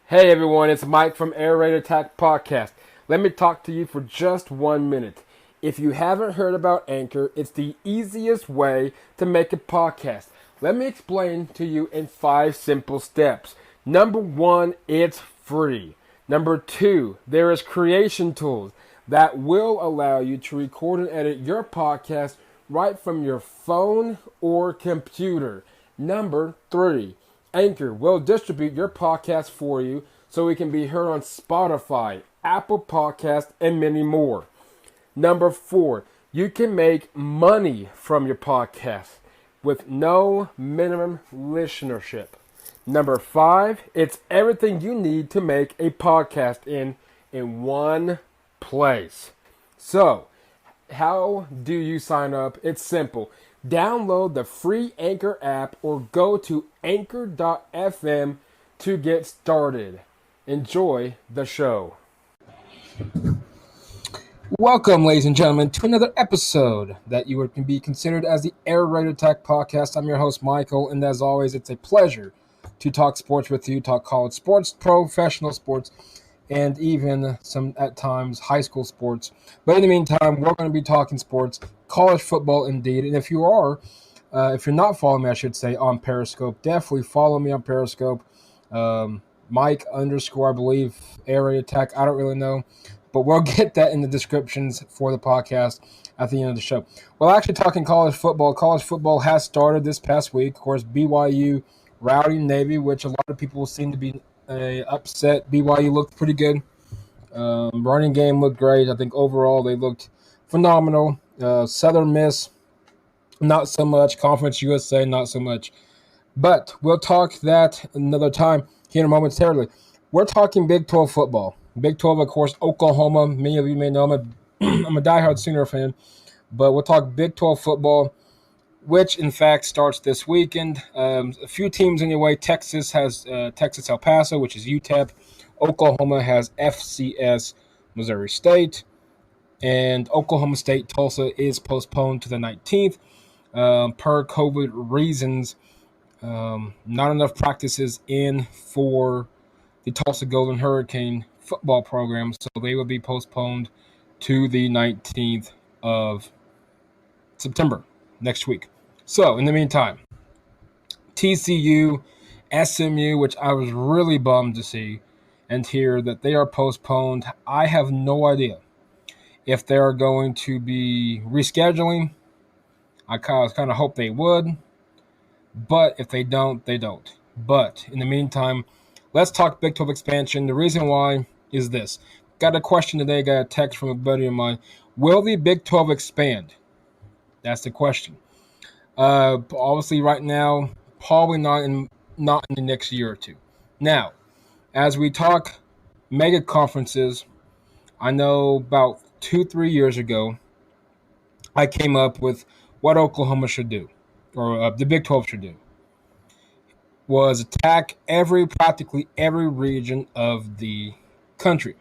Hey everyone, it's Mike from Air Raid Attack Podcast. Let me talk to you for just 1 minute. If you haven't heard about Anchor, it's the easiest way to make a podcast. Let me explain to you in 5 simple steps. Number one, it's free. Number two, there is creation tools that will allow you to record and edit your podcast right from your phone or computer. Number three, Anchor will distribute your podcast for you so it can be heard on Spotify, Apple Podcast, and many more. Number four, you can make money from your podcast with no minimum listenership. Number five, it's everything you need to make a podcast in one place. So, how do you sign up? It's simple. Download the free Anchor app or go to anchor.fm to get started. Enjoy the show. Welcome, ladies and gentlemen, to another episode that you can be considered as the Air Raid Attack Podcast. I'm your host, Michael, and as always, it's a pleasure to talk sports with you, talk college sports, professional sports, and even some, at times, high school sports. But in the meantime, we're going to be talking sports, college football indeed. And if you're not following me, I should say, on Periscope, definitely follow me on Periscope. Mike _, I believe, Air Raid Attack. I don't really know. But we'll get that in the descriptions for the podcast at the end of the show. Well, actually talking college football. College football has started this past week. Of course, BYU routing Navy, which a lot of people seem to be upset. BYU looked pretty good. Running game looked great. I think overall they looked phenomenal. Southern Miss, not so much. Conference USA, not so much. But we'll talk that another time here momentarily. We're talking Big 12 football. Big 12, of course, Oklahoma. Many of you may know I'm a diehard Sooner fan. But we'll talk Big 12 football, which, in fact, starts this weekend. A few teams anyway. Texas has Texas El Paso, which is UTEP. Oklahoma has FCS Missouri State. And Oklahoma State Tulsa is postponed to the 19th. Per COVID reasons, not enough practices in for the Tulsa Golden Hurricane football program, so they will be postponed to the 19th of September, next week. So, in the meantime, TCU, SMU, which I was really bummed to see and hear that they are postponed. I have no idea if they are going to be rescheduling. I kind of hope they would, but if they don't, they don't. But in the meantime, let's talk Big 12 expansion. The reason why is this. Got a question today, got a text from a buddy of mine. Will the Big 12 expand? That's the question. Obviously, right now, probably not in the next year or two. Now, as we talk mega conferences, I know about 2-3 years ago, I came up with what Oklahoma should do, or the Big 12 should do, was attack practically every region of the country.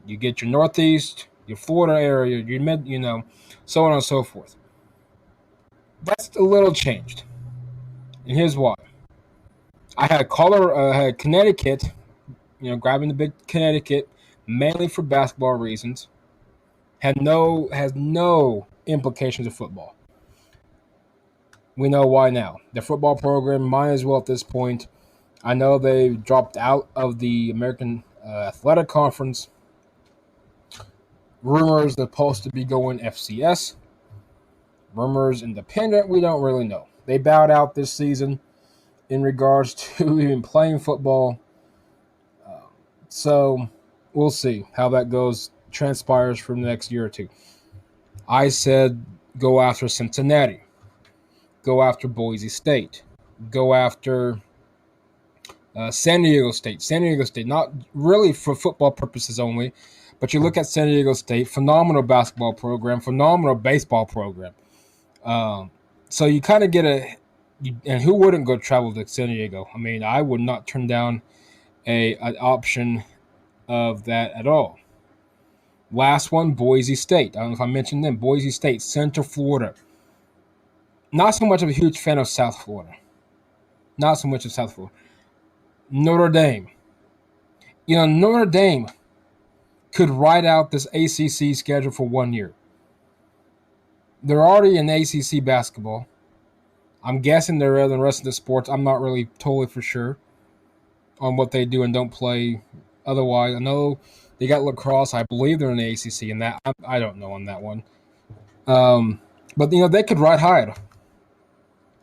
You get your Northeast, your Florida area, your mid, so on and so forth. That's a little changed, and here's why. I had Connecticut, grabbing the big Connecticut, mainly for basketball reasons. Has no implications of football. We know why now. The football program might as well at this point. I know they dropped out of the American Athletic Conference. Rumors they're supposed to be going FCS. Rumors independent. We don't really know. They bowed out this season in regards to even playing football. So we'll see how that transpires for the next year or two. I said go after Cincinnati. Go after Boise State. Go after San Diego State. San Diego State, not really for football purposes only, but you look at San Diego State, phenomenal basketball program, phenomenal baseball program. So you kind of get and who wouldn't go travel to San Diego? I mean, I would not turn down an option of that at all. Last one, Boise State. I don't know if I mentioned them. Boise State, Central Florida. Not so much of a huge fan of South Florida. Not so much of South Florida. Notre Dame. Notre Dame could ride out this ACC schedule for 1 year. They're already in ACC basketball. I'm guessing they're in the rest of the sports. I'm not really totally for sure on what they do and don't play. Otherwise, I know they got lacrosse. I believe they're in the ACC, and that I don't know on that one. But they could ride high.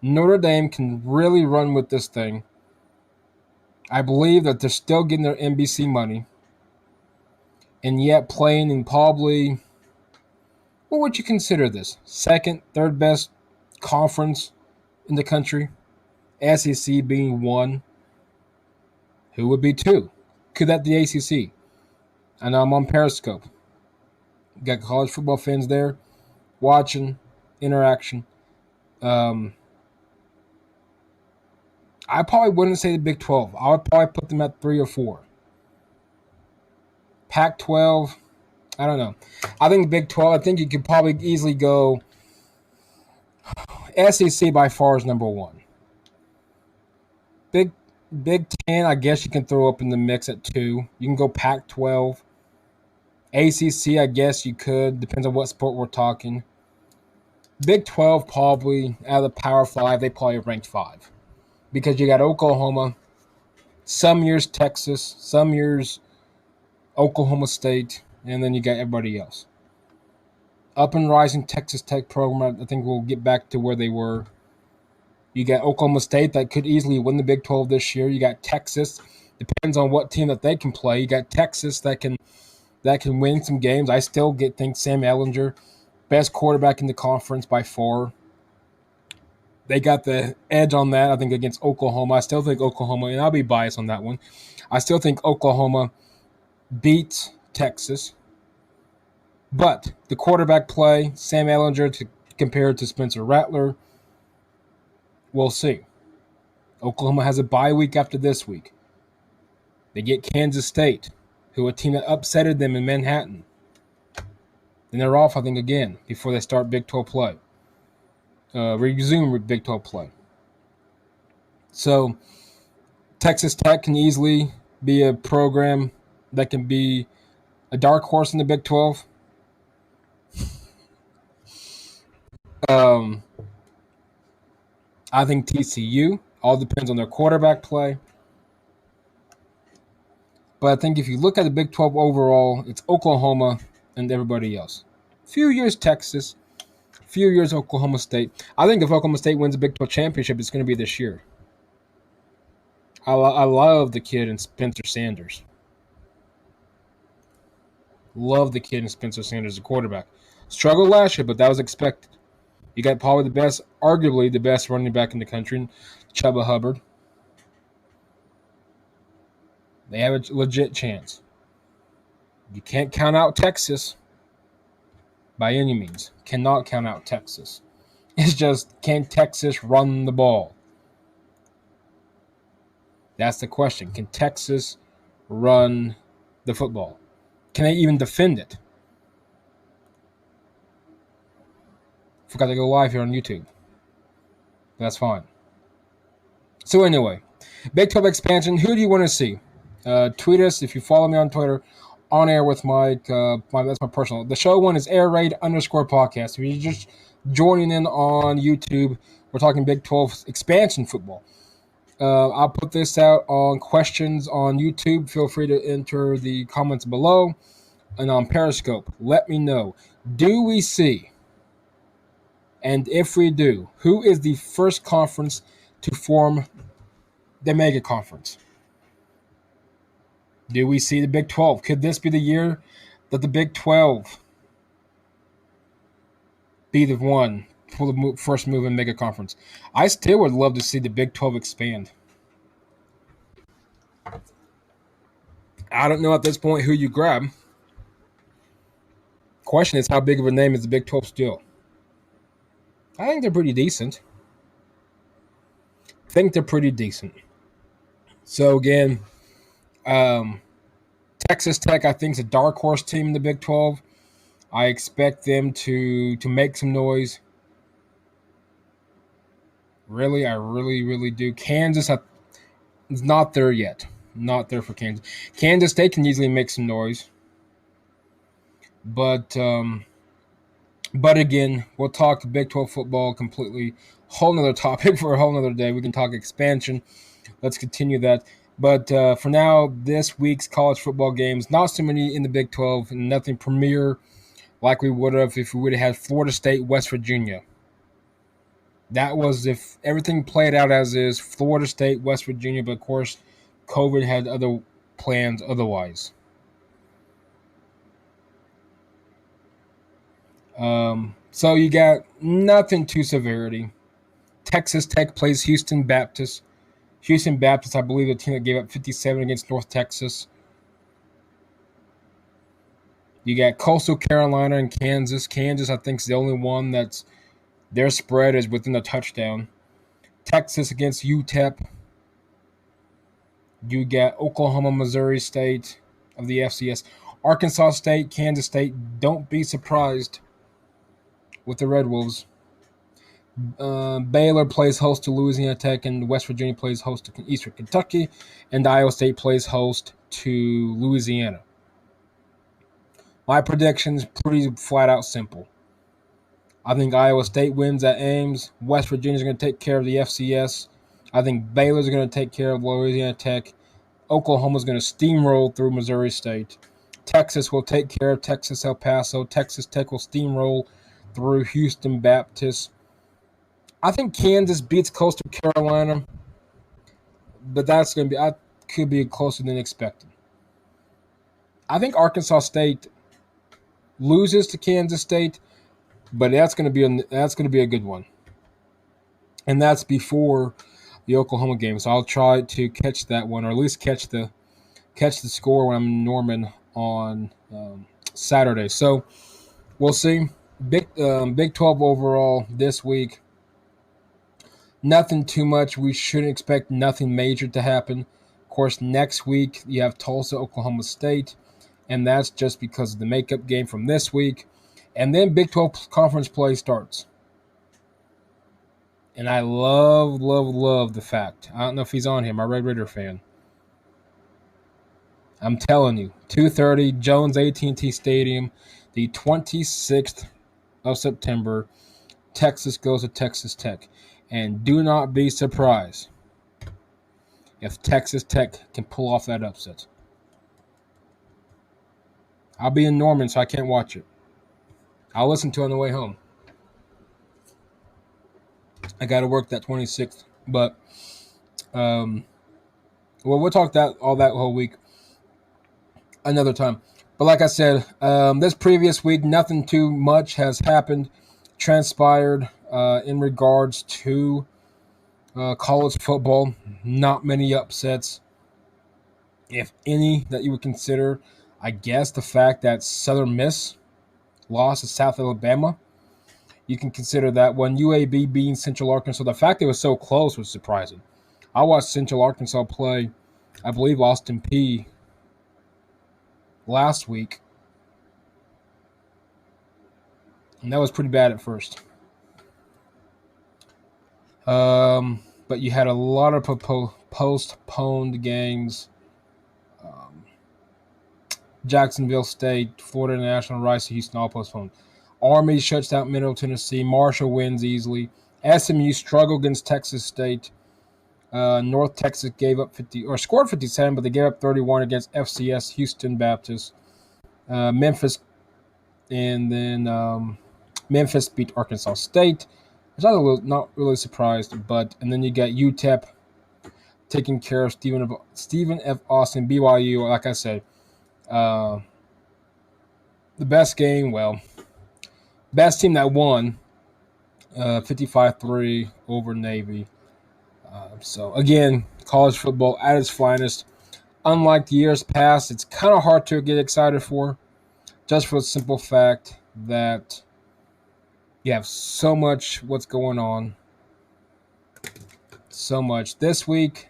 Notre Dame can really run with this thing. I believe that they're still getting their NBC money, and yet playing in probably, what would you consider this? Second, third best conference in the country? SEC being one. Who would be two? Could that be ACC? I know I'm on Periscope. Got college football fans there watching, interaction. I probably wouldn't say the Big 12. I would probably put them at 3 or 4. Pac-12, I don't know. I think Big 12, I think you could probably easily go SEC by far is number 1. Big 10, I guess you can throw up in the mix at 2. You can go Pac-12. ACC, I guess you could. Depends on what sport we're talking. Big 12, probably, out of the Power 5, they probably ranked 5. Because you got Oklahoma, some years Texas, some years Oklahoma State, and then you got everybody else. Up and rising Texas Tech program, I think we'll get back to where they were. You got Oklahoma State that could easily win the Big 12 this year. You got Texas. Depends on what team that they can play. You got Texas that can win some games. I still think Sam Ehlinger, best quarterback in the conference by far. They got the edge on that, I think, against Oklahoma. I still think Oklahoma, and I'll be biased on that one, I still think Oklahoma beats Texas. But the quarterback play, Sam Ehlinger compared to Spencer Rattler, we'll see. Oklahoma has a bye week after this week. They get Kansas State, who a team that upsetted them in Manhattan. Then they're off, I think, again before they start Big 12 play. Resume Big 12 play. So Texas Tech can easily be a program that can be a dark horse in the Big 12. I think TCU, all depends on their quarterback play. But I think if you look at the Big 12 overall, it's Oklahoma and everybody else. Few years Texas, few years Oklahoma State. I think if Oklahoma State wins the Big 12 championship, it's going to be this year. I love the kid in Spencer Sanders. Love the kid in Spencer Sanders, the quarterback. Struggled last year, but that was expected. You got probably the best, arguably the best running back in the country, Chuba Hubbard. They have a legit chance. You can't count out Texas by any means. Cannot count out Texas. It's just, can Texas run the ball? That's the question. Can Texas run the football? Can they even defend it? Forgot to go live here on YouTube. That's fine. So anyway, Big 12 expansion. Who do you want to see? Tweet us if you follow me on Twitter. On Air with Mike. That's my personal. The show one is airraid_podcast. If you're just joining in on YouTube, we're talking Big 12 expansion football. I'll put this out on questions on YouTube. Feel free to enter the comments below. And on Periscope, let me know. Do we see, and if we do, who is the first conference to form the mega conference? Do we see the Big 12? Could this be the year that the Big 12 be the one for the first move in mega conference? I still would love to see the Big 12 expand. I don't know at this point who you grab. Question is, how big of a name is the Big 12 still? I think they're pretty decent. So again, Texas Tech, I think, is a dark horse team in the Big 12. I expect them to make some noise. Really, I really, really do. Kansas is not there yet. Not there for Kansas. Kansas State can easily make some noise, but again, we'll talk Big 12 football completely. Whole nother topic for a whole nother day. We can talk expansion. Let's continue that. But for now, this week's college football games, not so many in the Big 12, and nothing premier like we would have if we would have had Florida State, West Virginia. That was if everything played out as is, Florida State, West Virginia, but of course, COVID had other plans otherwise. So you got nothing to severity. Texas Tech plays Houston Baptist. Houston Baptist, I believe, the team that gave up 57 against North Texas. You got Coastal Carolina and Kansas. Kansas, I think, is the only one that's their spread is within a touchdown. Texas against UTEP. You got Oklahoma, Missouri State of the FCS. Arkansas State, Kansas State. Don't be surprised with the Red Wolves. Baylor plays host to Louisiana Tech, and West Virginia plays host to Eastern Kentucky, and Iowa State plays host to Louisiana. My prediction's pretty flat out simple. I think Iowa State wins at Ames. West Virginia's going to take care of the FCS. I think Baylor's going to take care of Louisiana Tech. Oklahoma's going to steamroll through Missouri State. Texas will take care of Texas El Paso. Texas Tech will steamroll through Houston Baptist. I think Kansas beats Coastal Carolina, but that could be closer than expected. I think Arkansas State loses to Kansas State, but that's going to be a good one, and that's before the Oklahoma game. So I'll try to catch that one, or at least catch the score when I'm in Norman on Saturday. So we'll see. Big 12 overall this week. Nothing too much. We shouldn't expect nothing major to happen. Of course, next week you have Tulsa, Oklahoma State, and that's just because of the makeup game from this week. And then Big 12 conference play starts. And I love the fact. I don't know if he's on here, my Red Raider fan. I'm telling you, 2:30, Jones AT&T Stadium, the 26th of September, Texas goes to Texas Tech. And do not be surprised if Texas Tech can pull off that upset. I'll be in Norman, so I can't watch it. I'll listen to it on the way home. I got to work that 26th. But, we'll talk all that whole week another time. But like I said, this previous week, nothing too much has happened, transpired in regards to college football. Not many upsets, if any, that you would consider. I guess the fact that Southern Miss lost to South Alabama, you can consider that one. UAB beating Central Arkansas. The fact it was so close was surprising. I watched Central Arkansas play, I believe, Austin Peay last week, and that was pretty bad at first. But you had a lot of postponed games. Jacksonville State, Florida National, Rice, Houston, all postponed. Army shuts out Middle Tennessee. Marshall wins easily. SMU struggled against Texas State. North Texas scored 57, but they gave up 31 against FCS Houston Baptist. Memphis, and then Memphis beat Arkansas State. I was not really surprised, and then you got UTEP taking care of Stephen F. Austin, BYU. Like I said, the best game, best team that won, 55-3 over Navy. So again, college football at its finest. Unlike the years past, it's kind of hard to get excited for, just for the simple fact that you have so much what's going on. So much. This week,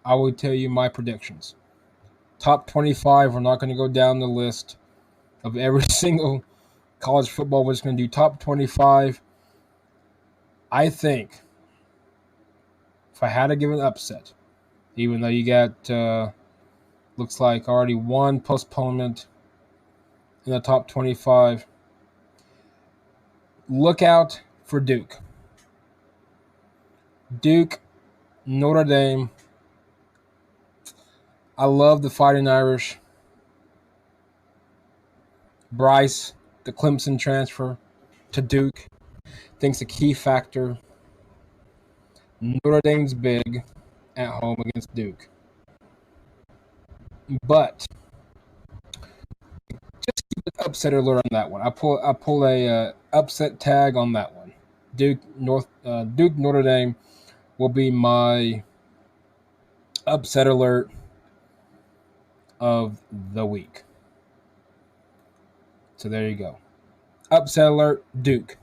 I will tell you my predictions. Top 25, we're not going to go down the list of every single college football. We're just going to do top 25. I think if I had to give an upset, even though you got looks like already one postponement in the top 25. Look out for Duke. Duke, Notre Dame. I love the Fighting Irish. Bryce, the Clemson transfer to Duke, thinks a key factor. Notre Dame's big at home against Duke. But just keep an upset alert on that one. I pull a upset tag on that one. Duke Notre Dame will be my upset alert of the week. So there you go. Upset alert, Duke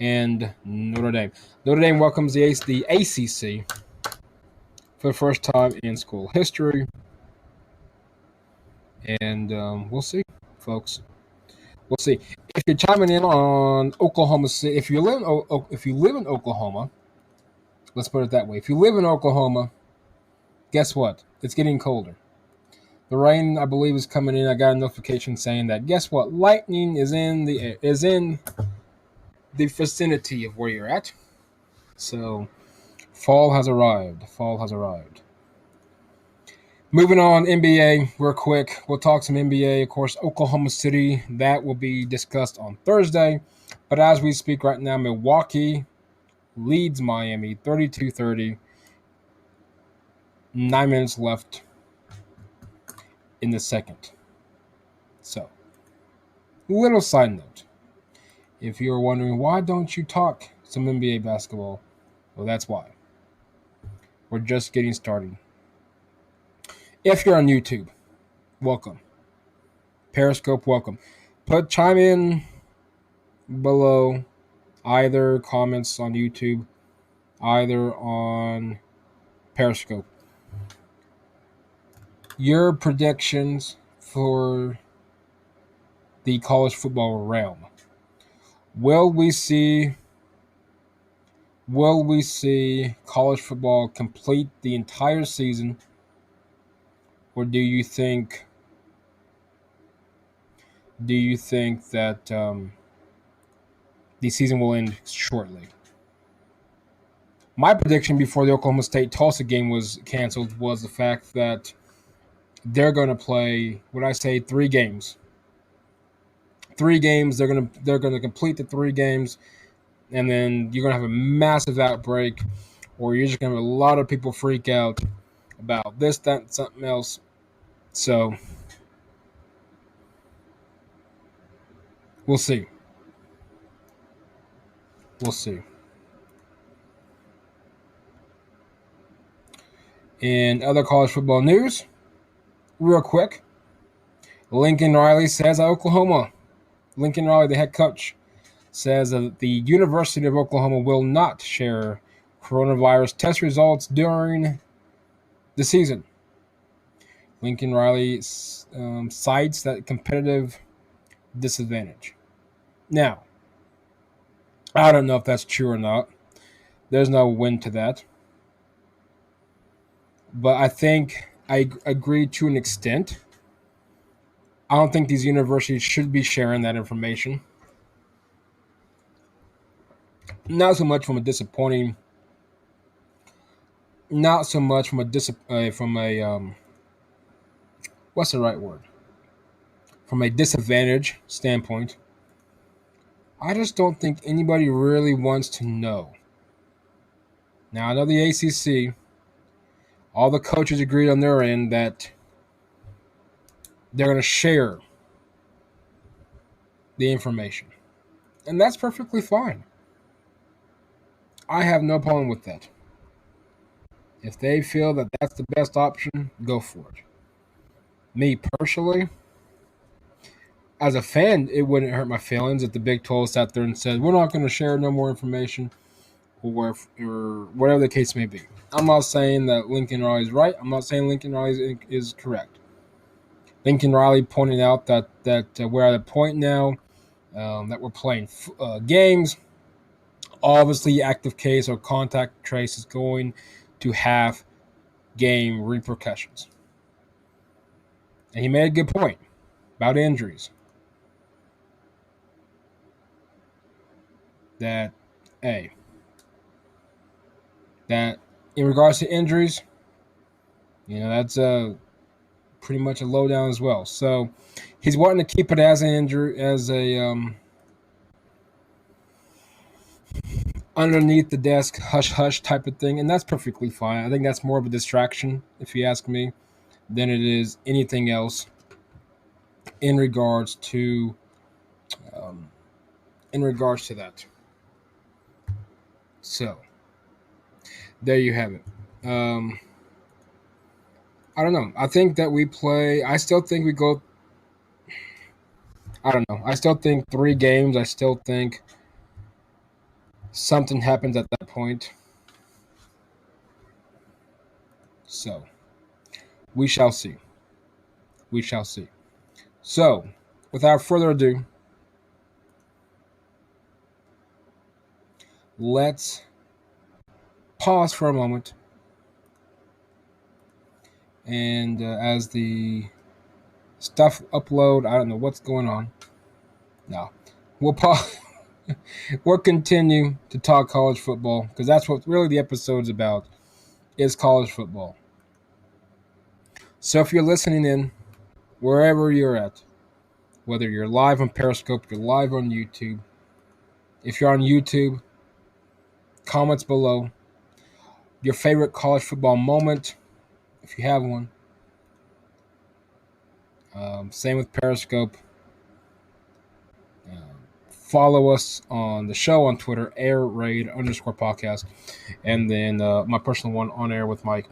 and Notre Dame. Notre Dame welcomes the ACC for the first time in school history. And we'll see, folks. We'll see. If you're chiming in on Oklahoma City, if you live in Oklahoma, let's put it that way. If you live in Oklahoma, guess what? It's getting colder. The rain, I believe, is coming in. I got a notification saying that. Guess what? Lightning is in the vicinity of where you're at. So, fall has arrived. Fall has arrived. Moving on, NBA, real quick. We'll talk some NBA. Of course, Oklahoma City, that will be discussed on Thursday. But as we speak right now, Milwaukee leads Miami 32-30. 9 minutes left in the second. So, little side note. If you're wondering, why don't you talk some NBA basketball? Well, that's why. We're just getting started. If you're on YouTube, welcome. Periscope, welcome. Chime in below, either comments on YouTube, either on Periscope. Your predictions for the college football realm. Will we see college football complete the entire season, or do you think that the season will end shortly? My prediction before the Oklahoma State Tulsa game was canceled was the fact that they're going to play, what I say, 3 games. 3 games. They're going to complete the 3 games, and then you're going to have a massive outbreak, or you're just going to have a lot of people freak out about this, that, and something else. So we'll see. We'll see. In other college football news, real quick, Lincoln Riley says at Oklahoma. Lincoln Riley, the head coach, says that the University of Oklahoma will not share coronavirus test results during the season. Lincoln Riley cites that competitive disadvantage. Now, I don't know if that's true or not. There's no win to that. But I think I agree to an extent. I don't think these universities should be sharing that information. Not so much from a disappointing. Not so much from a what's the right word? From a disadvantage standpoint. I just don't think anybody really wants to know. Now I know the ACC. All the coaches agreed on their end that they're going to share the information. And that's perfectly fine. I have no problem with that. If they feel that that's the best option, go for it. Me personally, as a fan, it wouldn't hurt my feelings if the Big 12 sat there and said, we're not going to share no more information, or whatever the case may be. I'm not saying that Lincoln Riley is right. I'm not saying Lincoln Riley is correct. Lincoln Riley pointed out that we're at a point now that we're playing games. Obviously, active case or contact trace is going to have game repercussions. And he made a good point about injuries. That in regards to injuries, that's pretty much a lowdown as well. So he's wanting to keep it as an injury, as a underneath the desk hush hush type of thing, and that's perfectly fine. I think that's more of a distraction, if you ask me, than it is anything else in regards to that. So there you have it. I don't know. I think that we play. I still think we go. I don't know. I still think 3 games. I still think something happens at that point. So we shall see. We shall see. So without further ado, let's pause for a moment. And as the stuff upload, I don't know what's going on. No, we'll pause. We'll continue to talk college football because that's what really the episode's about, is college football. So if you're listening in, wherever you're at, whether you're live on Periscope, you're live on YouTube, if you're on YouTube, comments below, your favorite college football moment, if you have one. Same with Periscope. Follow us on the show on Twitter, airraid_podcast, and then my personal one, On Air with Mike.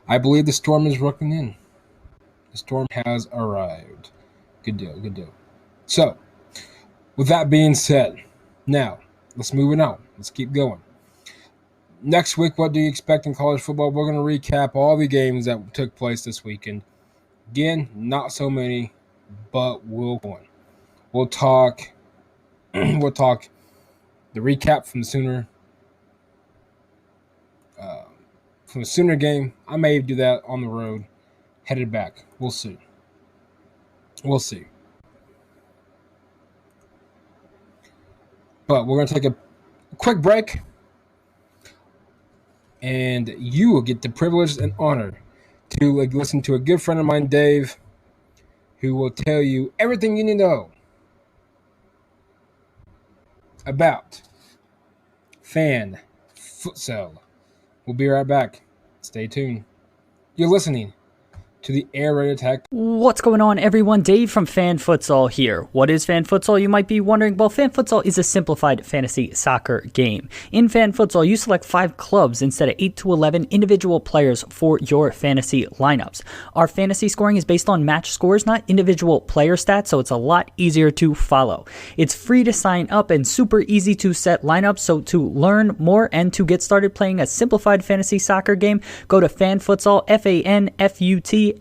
I believe the storm is rocking in. The storm has arrived. Good deal, good deal. So, with that being said, now, let's move it on. Let's keep going. Next week, what do you expect in college football? We're going to recap all the games that took place this weekend. Again, not so many, but we'll go on. We'll talk the recap from the Sooner game. I may do that on the road, headed back. We'll see. But we're going to take a quick break, and you will get the privilege and honor to listen to a good friend of mine, Dave, who will tell you everything you need to know about fan futsal. We'll be right back. Stay tuned. You're listening to the Air Raid Attack. What's going on, everyone? Dave from Fan Futsal here. What is Fan Futsal, you might be wondering? Well, Fan Futsal is a simplified fantasy soccer game. In Fan Futsal, you select 5 clubs instead of 8 to 11 individual players for your fantasy lineups. Our fantasy scoring is based on match scores, not individual player stats, so it's a lot easier to follow. It's free to sign up and super easy to set lineups, so to learn more and to get started playing a simplified fantasy soccer game, go to FanFutsal, FanFutsal.com.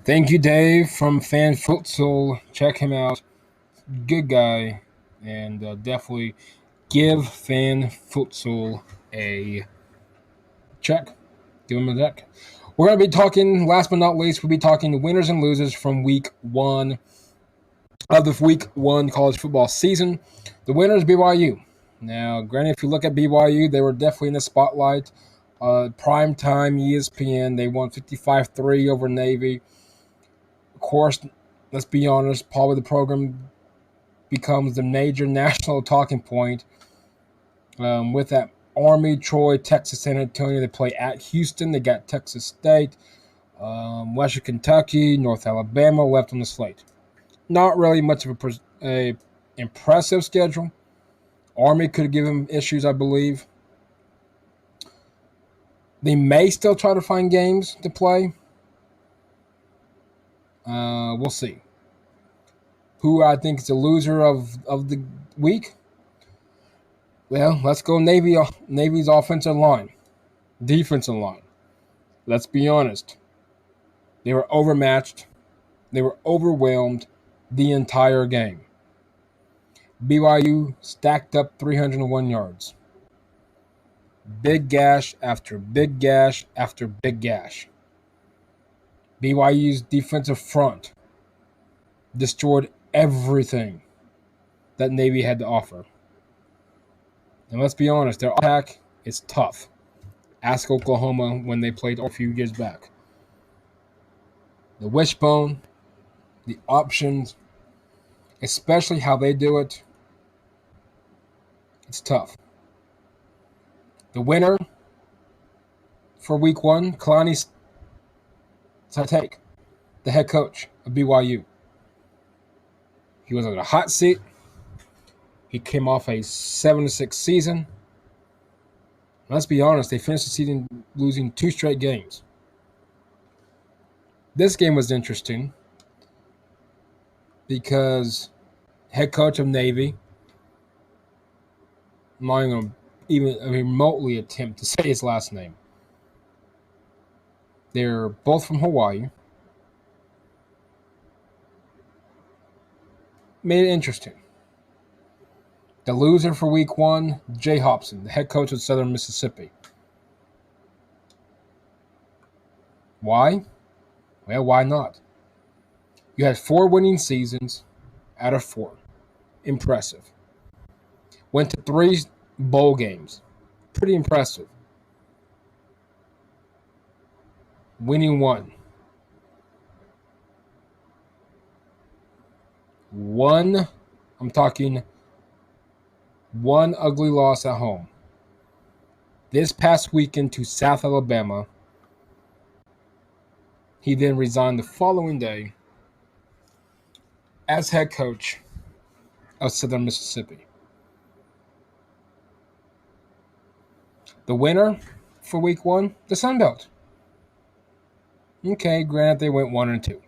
Thank you, Dave from Fan Futsal. Check him out. Good guy. And definitely give Fan Futsal a check. Give him a check. We're going to be talking, last but not least, we'll be talking the winners and losers from week 1 of the week 1 college football season. The winner is BYU. Now, granted, if you look at BYU, they were definitely in the spotlight. Primetime ESPN, they won 55-3 over Navy. Of course, let's be honest, probably the program becomes the major national talking point with that Army, Troy, Texas, San Antonio. They play at Houston. They got Texas State, Western Kentucky, North Alabama left on the slate. Not really much of a impressive schedule. Army could give them issues, I believe. They may still try to find games to play. We'll see. Who I think is the loser of the week? Well, let's go Navy's offensive line. Defensive line. Let's be honest. They were overmatched. They were overwhelmed the entire game. BYU stacked up 301 yards. Big gash after big gash after big gash. BYU's defensive front destroyed everything that Navy had to offer. And let's be honest, their attack is tough. Ask Oklahoma when they played a few years back. The wishbone, the options, especially how they do it, it's tough. The winner for week one, Kalani Sitake, the head coach of BYU. He was on a hot seat. He came off a 7-6 season. Let's be honest, they finished the season losing 2 straight games. This game was interesting because head coach of Navy, I'm not going to even remotely attempt to say his last name. They're both from Hawaii. Made it interesting. The loser for week one, Jay Hobson, the head coach of Southern Mississippi. Why? Well, why not? You had 4 winning seasons out of 4. Impressive. Went to 3 bowl games. Pretty impressive. Winning 1. I'm talking 1 ugly loss at home. This past weekend to South Alabama. He then resigned the following day as head coach of Southern Mississippi. The winner for week one, the Sun Belt. Okay, granted they went 1-2.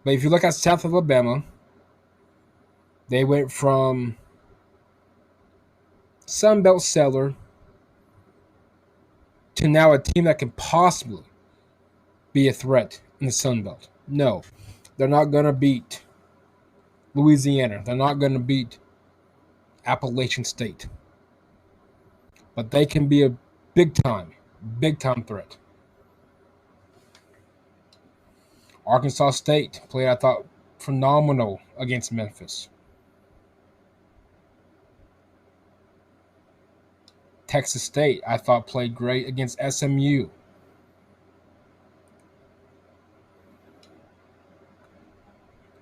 But if you look at South Alabama, they went from Sun Belt seller to now a team that can possibly be a threat in the Sun Belt. No, they're not going to beat Louisiana. They're not going to beat Appalachian State. But they can be a big time threat. Arkansas State played, I thought, phenomenal against Memphis. Texas State, I thought, played great against SMU.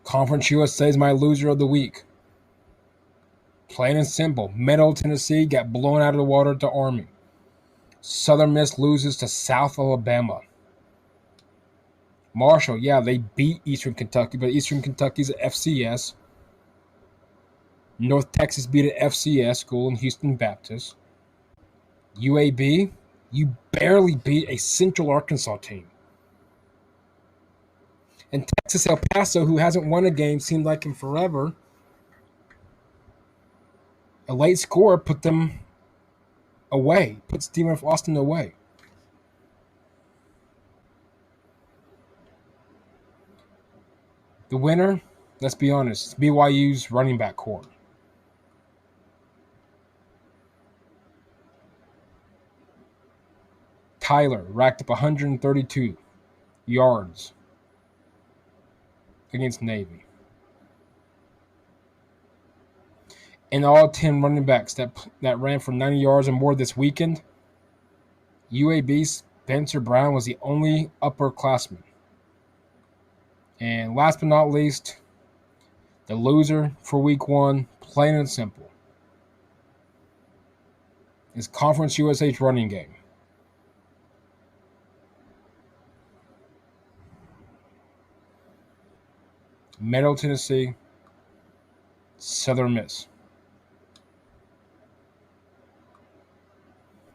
Conference USA is my loser of the week. Plain and simple. Middle Tennessee got blown out of the water to Army. Southern Miss loses to South Alabama. Marshall, yeah, they beat Eastern Kentucky, but Eastern Kentucky's an FCS. North Texas beat an FCS school in Houston Baptist. UAB, you barely beat a Central Arkansas team. And Texas El Paso, who hasn't won a game, seemed like in forever. A late score put them away, put Stephen F. Austin away. The winner, let's be honest, is BYU's running back core. Tyler racked up 132 yards against Navy. And all 10 running backs that ran for 90 yards or more this weekend, UAB's Spencer Brown was the only upperclassman. And last but not least, the loser for week one, plain and simple, is Conference USA's running game. Middle Tennessee, Southern Miss.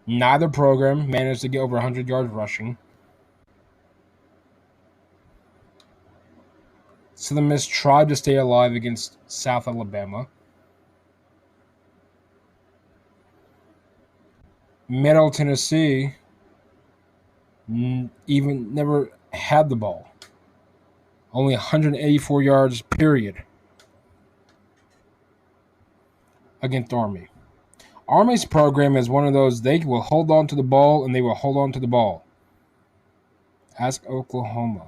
Neither program managed to get over 100 yards rushing. Southern Miss tried to stay alive against South Alabama. Middle Tennessee even never had the ball. Only 184 yards, period, against Army. Army's program is one of those, they will hold on to the ball and they will hold on to the ball. Ask Oklahoma.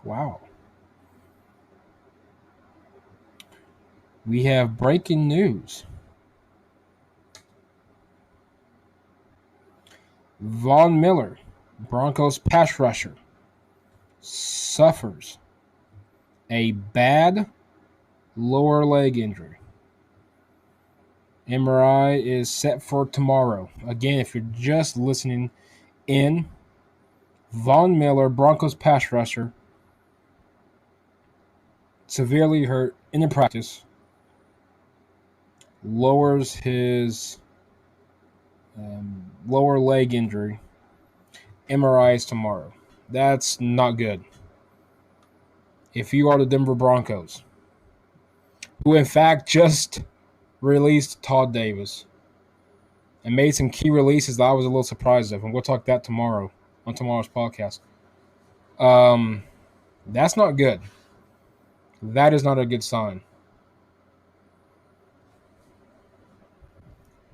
Wow. We have breaking news. Von Miller, Broncos pass rusher, suffers a bad lower leg injury. MRI is set for tomorrow. Again, if you're just listening in, Von Miller, Broncos pass rusher, severely hurt in the practice, lowers his lower leg injury. MRI is tomorrow. That's not good. If you are the Denver Broncos, who in fact just released Todd Davis and made some key releases that I was a little surprised of, and we'll talk that tomorrow on tomorrow's podcast. That's not good. That is not a good sign.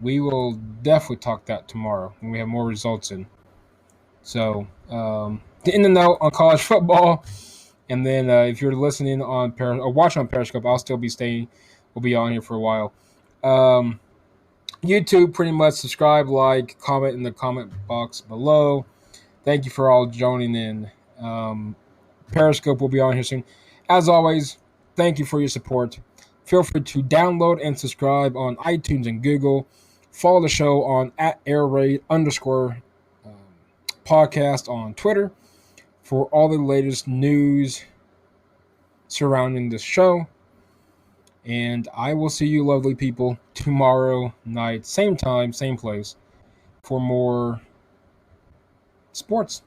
We will definitely talk that tomorrow when we have more results in. So, in the note on college football, and then if you're listening on or watching on Periscope, I'll still be staying. We'll be on here for a while. YouTube, pretty much subscribe, like, comment in the comment box below. Thank you for all joining in. Periscope will be on here soon. As always, thank you for your support. Feel free to download and subscribe on iTunes and Google. Follow the show on @airraid_podcast on Twitter for all the latest news surrounding this show. And I will see you lovely people tomorrow night, same time, same place, for more sports.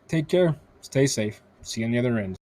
Take care. Stay safe. See you on the other end.